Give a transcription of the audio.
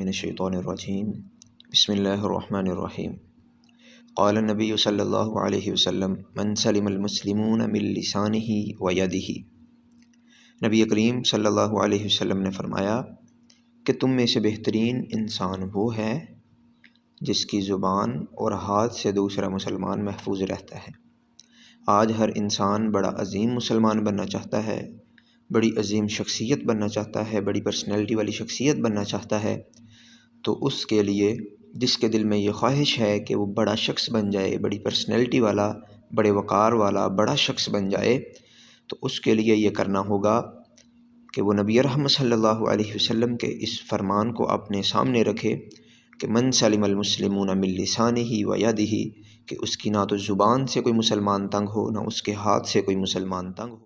من الشیطان الرجیم بسم اللہ الرحمن الرحیم قال النبی صلی اللہ علیہ وسلم من سلم المسلمون من لسانہ و یدہ۔ نبی کریم صلی اللہ علیہ وسلم نے فرمایا کہ تم میں سے بہترین انسان وہ ہے جس کی زبان اور ہاتھ سے دوسرا مسلمان محفوظ رہتا ہے۔ آج ہر انسان بڑا عظیم مسلمان بننا چاہتا ہے، بڑی عظیم شخصیت بننا چاہتا ہے، بڑی پرسنالٹی والی شخصیت بننا چاہتا ہے، تو اس کے لیے جس کے دل میں یہ خواہش ہے کہ وہ بڑا شخص بن جائے، بڑی پرسنالٹی والا، بڑے وقار والا بڑا شخص بن جائے، تو اس کے لیے یہ کرنا ہوگا کہ وہ نبی رحمت صلی اللہ علیہ وسلم کے اس فرمان کو اپنے سامنے رکھے کہ من سلم المسلمون من لسانہ و یدہ، کہ اس کی نہ تو زبان سے کوئی مسلمان تنگ ہو، نہ اس کے ہاتھ سے کوئی مسلمان تنگ ہو۔